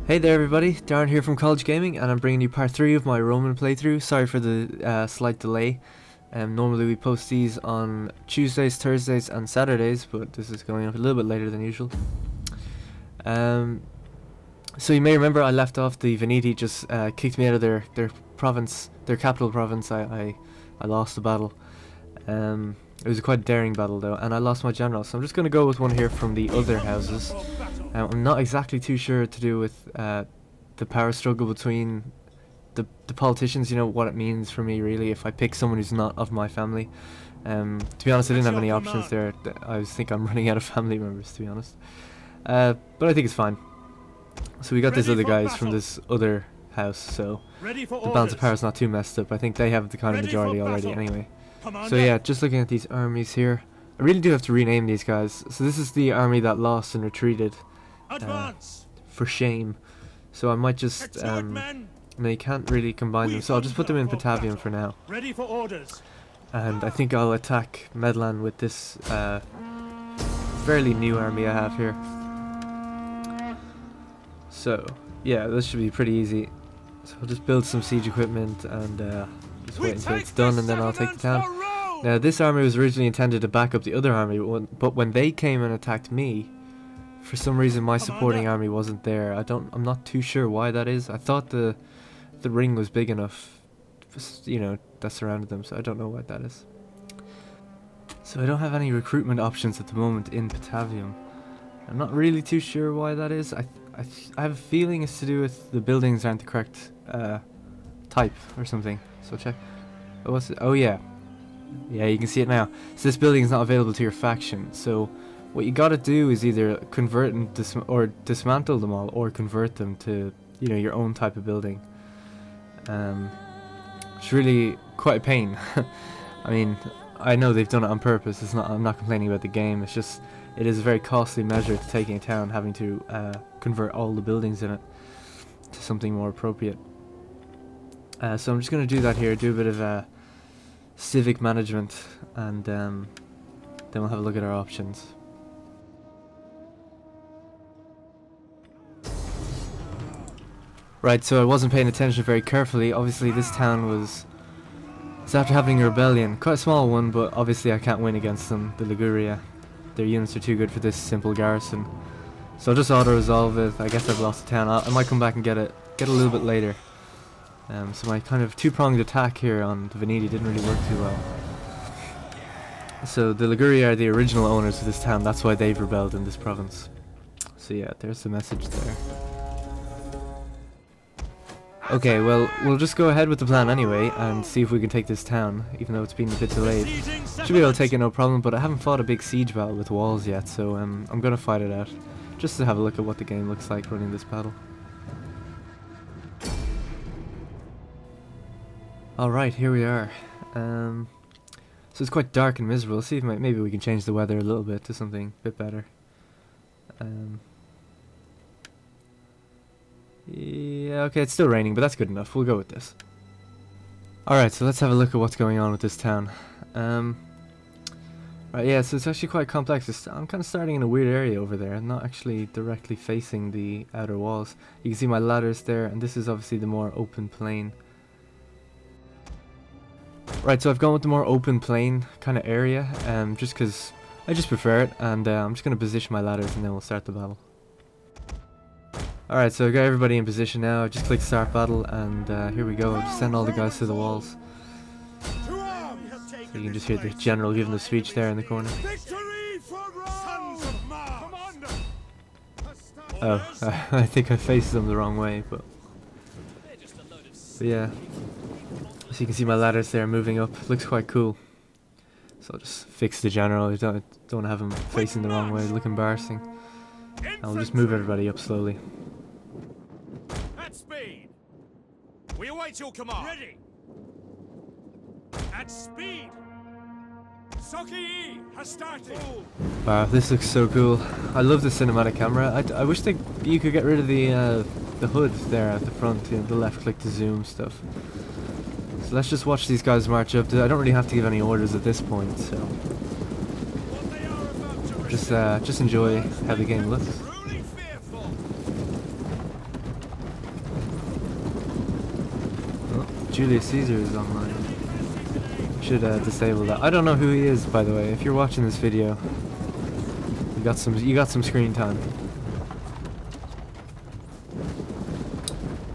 Hey there everybody, Darren here from College Gaming, and I'm bringing you part 3 of my Roman playthrough. Sorry for the slight delay. Normally we post these on Tuesdays, Thursdays and Saturdays, but this is going up a little bit later than usual. So you may remember I left off the Veneti just kicked me out of their province, their capital province. I lost the battle. It was a quite daring battle though, and I lost my general, so I'm just going to go with one here from the other houses. I'm not exactly too sure to do with the power struggle between the politicians, you know, what it means for me really if I pick someone who's not of my family. To be honest, I didn't have any options there. I think I'm running out of family members, to be honest. But I think it's fine. So we got these other guys from this other house, so the balance of power is not too messed up. I think they have the kind of majority already anyway. So yeah, just looking at these armies here, I really do have to rename these guys. So this is the army that lost and retreated. For shame. So I might just no, you can't really combine them, so I'll just put them in Batavium for now. Ready for orders. And I think I'll attack Medlan with this fairly new army I have here. So yeah, this should be pretty easy. So I'll just build some siege equipment and just wait until it's done, and then I'll take the town. Now this army was originally intended to back up the other army, but when they came and attacked me, for some reason my supporting army wasn't there. I'm not too sure why that is. I thought the ring was big enough, you know, that surrounded them, so I don't know what that is. So I don't have any recruitment options at the moment in Batavium. I'm not really too sure why that is. I have a feeling it's to do with the buildings aren't the correct type or something. So check. Oh, what's it? Oh yeah. Yeah, you can see it now. So this building is not available to your faction, so what you gotta do is either convert and dismantle them all, or convert them to, you know, your own type of building. It's really quite a pain. I mean, I know they've done it on purpose. It's not. I'm not complaining about the game. It's just it is a very costly measure to taking a town, having to convert all the buildings in it to something more appropriate. So I'm just gonna do that here. Do a bit of civic management, and then we'll have a look at our options. Right, so I wasn't paying attention very carefully. Obviously this town was after having a rebellion. Quite a small one, but obviously I can't win against them, the Liguria. Their units are too good for this simple garrison. So I'll just auto-resolve it. I guess I've lost the town. I might come back and get it a little bit later. So my kind of two-pronged attack here on the Veneti didn't really work too well. So the Liguria are the original owners of this town. That's why they've rebelled in this province. So yeah, there's the message there. Okay, well, we'll just go ahead with the plan anyway and see if we can take this town, even though it's been a bit delayed. Should be able to take it no problem, but I haven't fought a big siege battle with walls yet, so I'm gonna fight it out, just to have a look at what the game looks like running this battle. Alright, here we are. So it's quite dark and miserable. Let's see if maybe we can change the weather a little bit to something a bit better. Yeah, okay, it's still raining, but that's good enough. We'll go with this. Alright, so let's have a look at what's going on with this town. Right, yeah, so it's actually quite complex. I'm kind of starting in a weird area over there. I'm not actually directly facing the outer walls. You can see my ladders there, and this is obviously the more open plain. Right, so I've gone with the more open plain kind of area, just because I just prefer it, and I'm just going to position my ladders and then we'll start the battle. Alright, so I got everybody in position now. I just clicked start battle, and here we go. I'll just send all the guys to the walls. So you can just hear the general giving the speech there in the corner. Oh, I think I faced them the wrong way, but yeah. So you can see my ladders there moving up. Looks quite cool. So I'll just fix the general. I don't have him facing the wrong way. Look embarrassing. I'll just move everybody up slowly. At speed. We await your command. Ready. At speed. Soki has started. Wow, this looks so cool. I love the cinematic camera. I wish you could get rid of the hood there at the front, you know, the left click to zoom stuff. So let's just watch these guys march up. I don't really have to give any orders at this point, so just enjoy how the game looks. Julius Caesar is online. Should disable that. I don't know who he is, by the way. If you're watching this video, you got some screen time.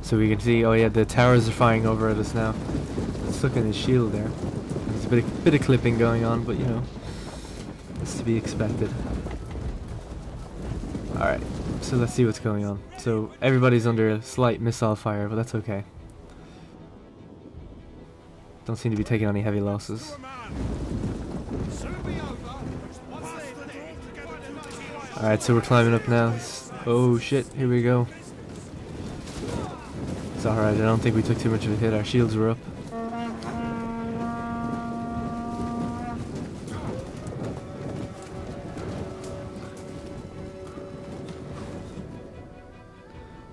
So we can see. Oh yeah, the towers are firing over at us now. It's looking at his shield there. There's a bit of clipping going on, but you know, it's to be expected. All right. So let's see what's going on. So everybody's under a slight missile fire, but that's okay. Don't seem to be taking any heavy losses. Alright, so we're climbing up now. Oh shit, here we go. It's alright, I don't think we took too much of a hit. Our shields were up.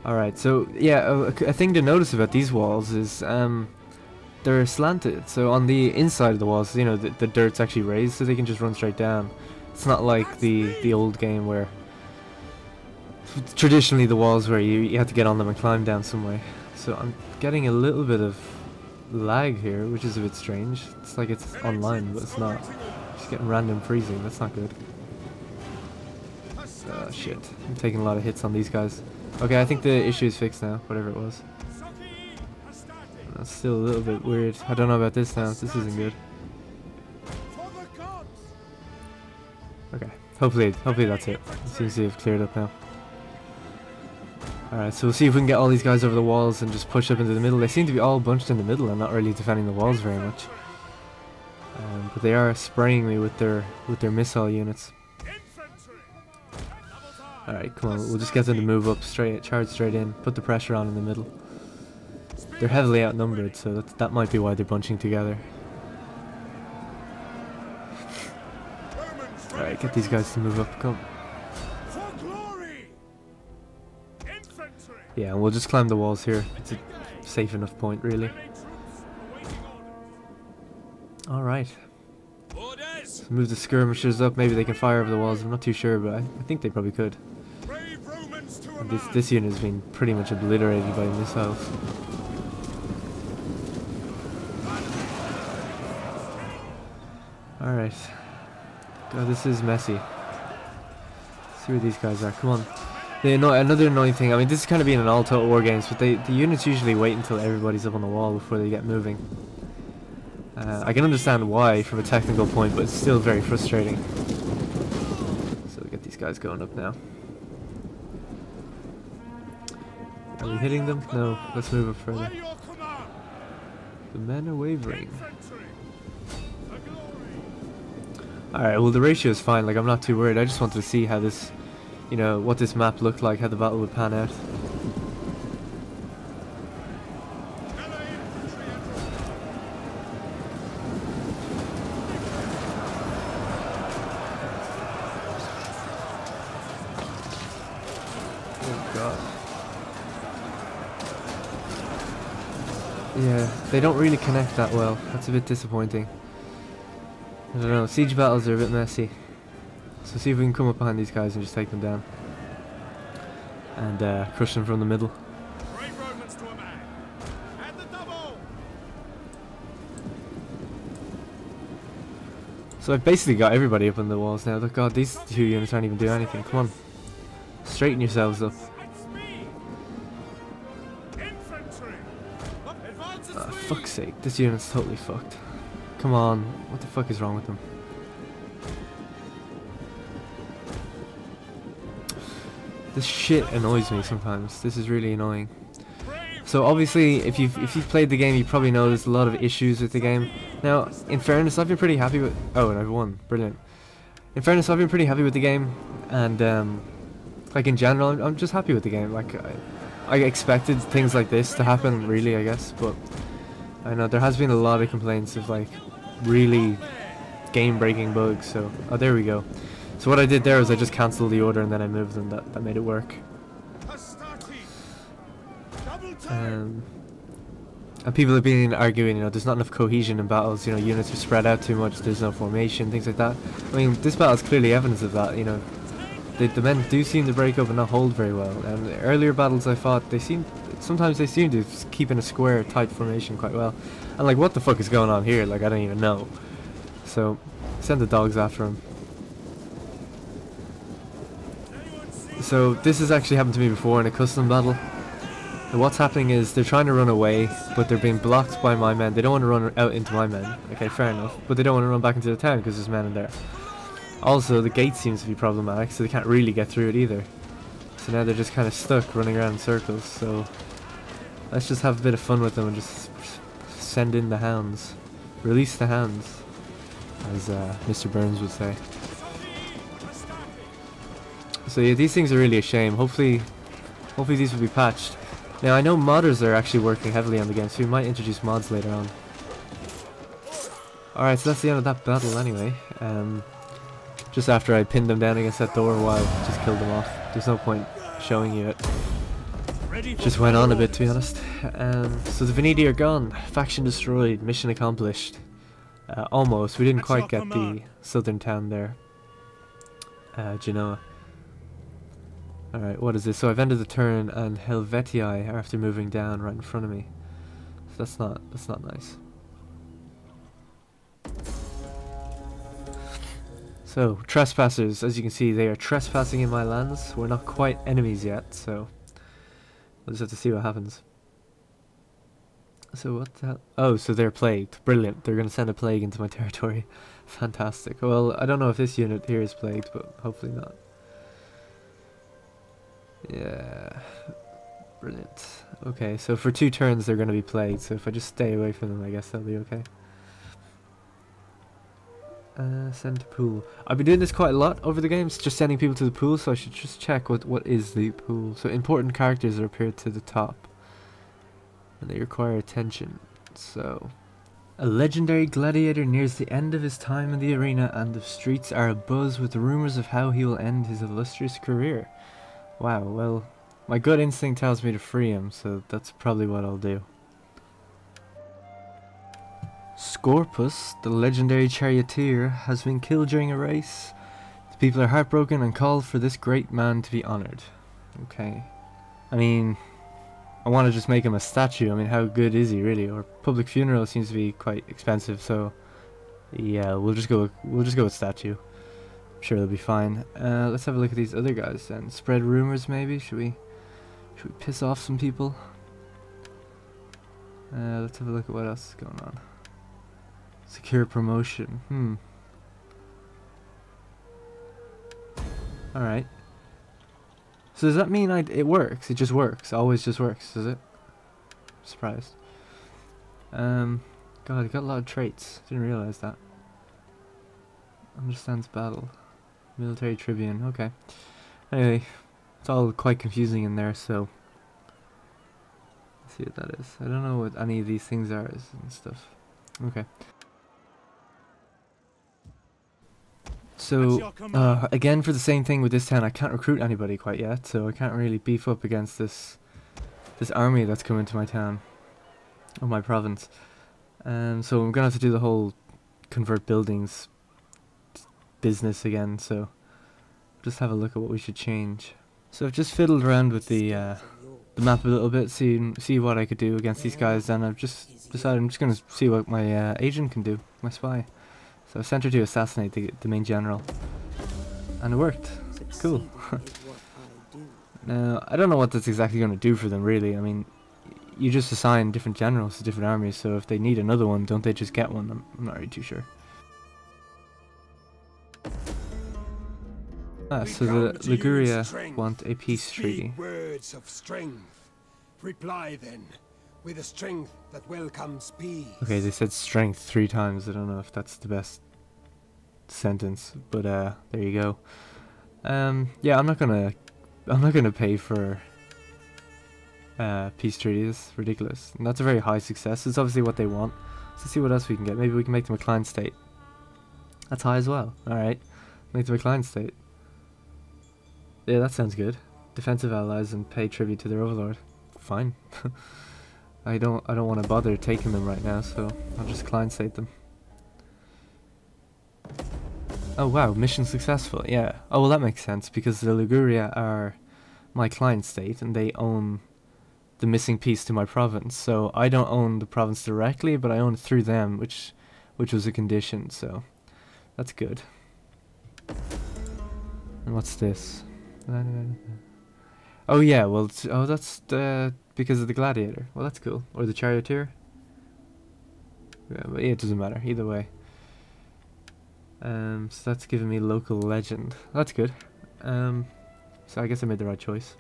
Alright, so yeah, a thing to notice about these walls is they're slanted. So on the inside of the walls, you know, the dirt's actually raised, so they can just run straight down. It's not like the old game where traditionally the walls where you have to get on them and climb down some way. So I'm getting a little bit of lag here, which is a bit strange. It's like it's online, but it's not. Just getting random freezing. That's not good. Oh shit, I'm taking a lot of hits on these guys. Okay, I think the issue is fixed now, whatever it was. That's still a little bit weird. I don't know about this now. This isn't good. Okay, hopefully that's it. It seems to have cleared up now. Alright, so we'll see if we can get all these guys over the walls and just push up into the middle. They seem to be all bunched in the middle and not really defending the walls very much. But they are spraying me with their missile units. Alright, come on, we'll just get them to move up straight, charge straight in, put the pressure on in the middle. They're heavily outnumbered, so that might be why they're bunching together. Alright, get these guys to move up, come. Yeah, and we'll just climb the walls here. It's a safe enough point, really. Alright. So move the skirmishers up, maybe they can fire over the walls, I'm not too sure, but I think they probably could. This unit has been pretty much obliterated by missiles. Alright. God, this is messy. Let's see where these guys are. Come on. Another annoying thing, I mean, this is kind of being an all Total War games, but the units usually wait until everybody's up on the wall before they get moving. I can understand why from a technical point, but it's still very frustrating. So we get these guys going up now. Are we hitting them? No, let's move up further. The men are wavering. Alright, well the ratio is fine, like I'm not too worried. I just wanted to see how this, you know, what this map looked like, how the battle would pan out. Oh god. Yeah, they don't really connect that well. That's a bit disappointing. I don't know, siege battles are a bit messy. So see if we can come up behind these guys and just take them down. And crush them from the middle. So I've basically got everybody up on the walls now. God, these two units aren't even doing anything. Come on. Straighten yourselves up. Fuck's sake, this unit's totally fucked. Come on, what the fuck is wrong with them? This shit annoys me sometimes. This is really annoying. So obviously, if you've played the game, you probably know there's a lot of issues with the game. Now, in fairness, I've been pretty happy with. Oh, and I've won. Brilliant. In fairness, I've been pretty happy with the game, and like in general, I'm just happy with the game. Like I expected things like this to happen, really, I guess, but I know there has been a lot of complaints of like really game-breaking bugs. So oh, there we go. So what I did there was I just cancelled the order and then I moved them. That made it work. And people have been arguing, you know, there's not enough cohesion in battles. You know, units are spread out too much. There's no formation, things like that. I mean, this battle is clearly evidence of that. You know, the men do seem to break up and not hold very well. And earlier battles I fought, they seemed sometimes they seem to keep in a square tight formation quite well. And like, what the fuck is going on here? Like, I don't even know. So send the dogs after him. So this has actually happened to me before in a custom battle. And what's happening is they're trying to run away, but they're being blocked by my men. They don't want to run out into my men. Okay, fair enough. But they don't want to run back into the town because there's men in there. Also, the gate seems to be problematic, so they can't really get through it either. So now they're just kind of stuck running around in circles. So let's just have a bit of fun with them and just send in the hounds. Release the hounds, as Mr. Burns would say. So yeah, these things are really a shame. Hopefully these will be patched. Now I know modders are actually working heavily on the game, so we might introduce mods later on. Alright, so that's the end of that battle anyway. Just after I pinned them down against that door, wow, just killed them off. There's no point showing you it. Just went on a bit, to be honest. So the Veneti are gone. Faction destroyed. Mission accomplished. Almost. We didn't quite get the southern town there. Genoa. Alright, what is this? So I've ended the turn and Helvetii are after moving down right in front of me. So that's not nice. So, trespassers, as you can see, they are trespassing in my lands. We're not quite enemies yet, so we'll just have to see what happens. So what the hell? Oh, so they're plagued. Brilliant. They're going to send a plague into my territory. Fantastic. Well, I don't know if this unit here is plagued, but hopefully not. Yeah. Brilliant. Okay, so for 2 turns they're going to be plagued, so if I just stay away from them, I guess that'll be okay. Send to pool. I've been doing this quite a lot over the games, just sending people to the pool, so I should just check what is the pool. So important characters are appeared to the top. And they require attention. So, a legendary gladiator nears the end of his time in the arena and the streets are abuzz with rumors of how he will end his illustrious career. Wow, well, my gut instinct tells me to free him, so that's probably what I'll do. Scorpus, the legendary charioteer, has been killed during a race. The people are heartbroken and call for this great man to be honoured. Okay. I mean, I want to just make him a statue. I mean, how good is he really? Or public funeral seems to be quite expensive, so yeah, we'll just go with statue. I'm sure they'll be fine. Let's have a look at these other guys then. Spread rumors maybe? Should we piss off some people? Let's have a look at what else is going on. Secure promotion. Alright. So does that mean it works? It just works. Always just works, does it? Surprised. God, I got a lot of traits. Didn't realize that. Understands battle. Military tribune. Okay. Anyway, it's all quite confusing in there, so let's see what that is. I don't know what any of these things are and stuff. Okay. So, again for the same thing with this town, I can't recruit anybody quite yet, so I can't really beef up against this army that's coming to my town, or my province. So I'm gonna have to do the whole convert buildings business again, so just have a look at what we should change. So I've just fiddled around with the map a little bit, see what I could do against these guys, and I've just decided I'm just gonna see what my agent can do, my spy. So I sent her to assassinate the main general, and it worked. Cool. Now, I don't know what that's exactly going to do for them, really. I mean, you just assign different generals to different armies, so if they need another one, don't they just get one? I'm not really too sure. So the Liguria want a peace treaty. Words of strength. Reply then, with a strength that welcomes peace. Okay, they said strength 3 times. I don't know if that's the best sentence, but there you go. Yeah, I'm not gonna pay for peace treaty. It's ridiculous, and that's a very high success. It's obviously what they want. Let's see what else we can get. Maybe we can make them a client state. That's high as well. All right, make them a client state. Yeah, that sounds good. Defensive allies and pay tribute to their overlord. Fine. I don't want to bother taking them right now, so I'll just client state them. Oh wow, mission successful. Yeah. Oh well, that makes sense because the Liguria are my client state and they own the missing piece to my province. So I don't own the province directly, but I own it through them, which was a condition. So that's good. And what's this? Oh yeah, well, that's because of the gladiator. Well, that's cool. Or the charioteer. Yeah, but it doesn't matter either way. So that's giving me local legend. That's good. So I guess I made the right choice.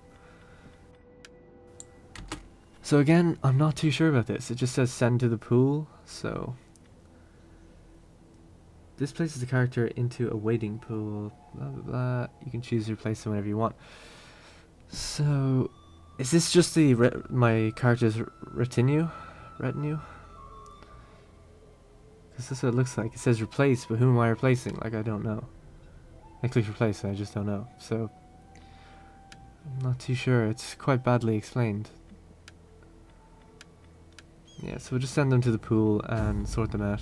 So again, I'm not too sure about this. It just says send to the pool. So this places the character into a waiting pool. Blah blah blah. You can choose to replace them whenever you want. So is this just the my character's retinue? Because that's what it looks like. It says replace, but who am I replacing? Like, I don't know. I click replace and I just don't know. So I'm not too sure. It's quite badly explained. Yeah, so we'll just send them to the pool and sort them out.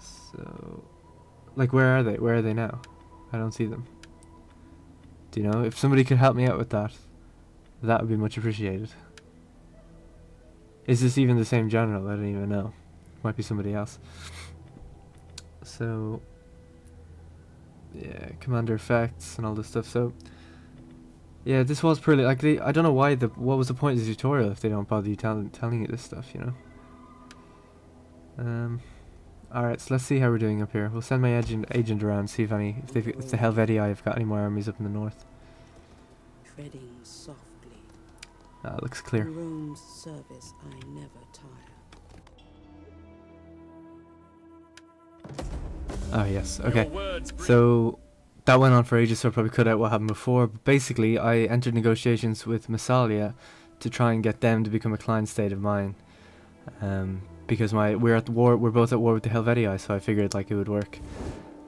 So, like, where are they? Where are they now? I don't see them. Do you know? If somebody could help me out with that, that would be much appreciated. Is this even the same general? I don't even know. Might be somebody else. So, yeah, commander effects and all this stuff. So, yeah, this was pretty. Like, I don't know why. What was the point of the tutorial if they don't bother you telling you this stuff? You know. Alright, so let's see how we're doing up here. We'll send my agent around, see if the Helvetii have got any more armies up in the north. Treading softly. Ah, looks clear. In Rome's service, I never tire. Oh yes, okay. So that went on for ages, so I probably cut out what happened before. But basically, I entered negotiations with Massalia to try and get them to become a client state of mine. Because we're at war. We're both at war with the Helvetii, so I figured like it would work,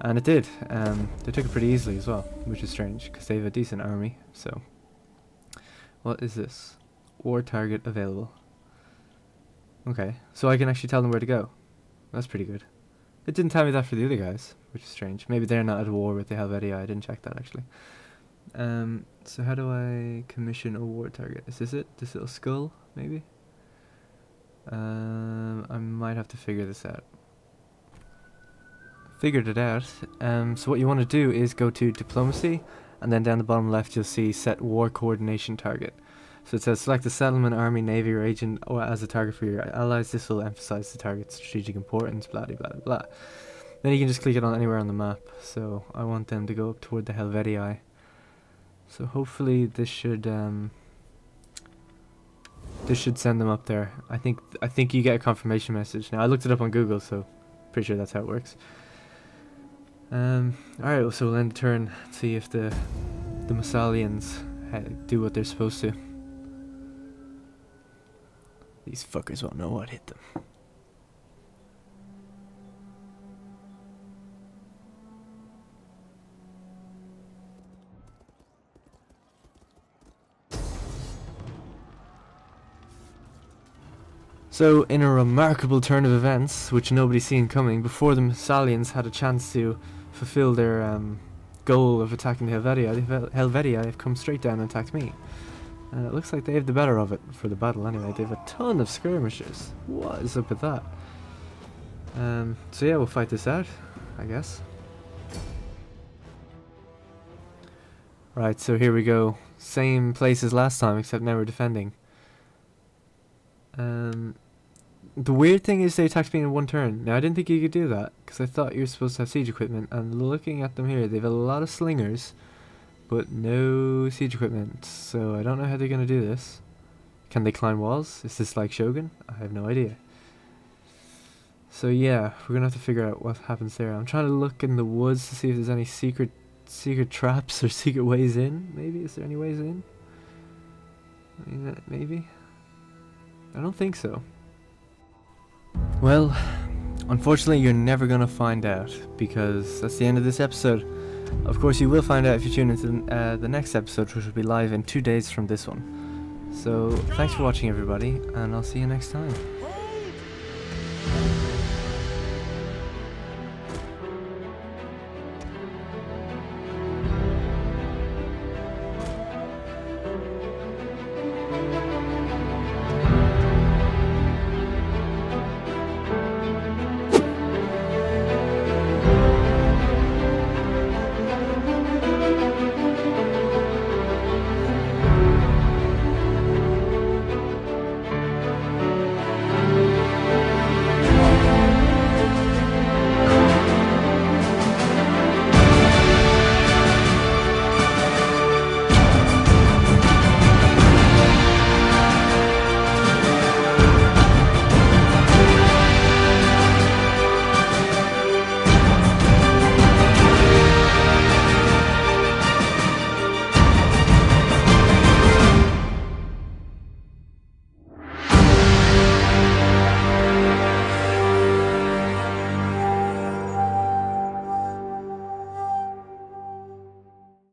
and it did. They took it pretty easily as well, which is strange because they have a decent army. So, what is this? War target available. Okay, so I can actually tell them where to go. That's pretty good. It didn't tell me that for the other guys, which is strange. Maybe they're not at war with the Helvetii. I didn't check that actually. So how do I commission a war target? Is this it? This little skull, maybe? I might have to figure this out. Figured it out. So what you want to do is go to diplomacy, and then down the bottom left you'll see set war coordination target. So it says select a settlement, army, navy, or agent or as a target for your allies. This will emphasize the target's strategic importance, blah blah blah blah. Then you can just click it on anywhere on the map. So I want them to go up toward the Helvetii. So hopefully this should send them up there. I think you get a confirmation message. Now I looked it up on Google, so pretty sure that's how it works. Alright, so we'll end the turn, see if the Massalians do what they're supposed to. These fuckers won't know what hit them. So, in a remarkable turn of events, which nobody's seen coming, before the Massalians had a chance to fulfill their goal of attacking the Helvetii have come straight down and attacked me. And it looks like they have the better of it for the battle anyway. They have a ton of skirmishers. What is up with that? So yeah, we'll fight this out, I guess. Right, so here we go. Same place as last time, except now we're defending. The weird thing is they attacked me in one turn. Now I didn't think you could do that, because I thought you were supposed to have siege equipment, and looking at them here, they have a lot of slingers, but no siege equipment, so I don't know how they're going to do this. Can they climb walls? Is this like Shogun? I have no idea. So yeah, we're going to have to figure out what happens there. I'm trying to look in the woods to see if there's any secret traps or secret ways in. Maybe? Is there any ways in? Maybe? I don't think so. Well, unfortunately you're never going to find out, because that's the end of this episode. Of course you will find out if you tune into the next episode, which will be live in 2 days from this one. So, thanks for watching everybody, and I'll see you next time.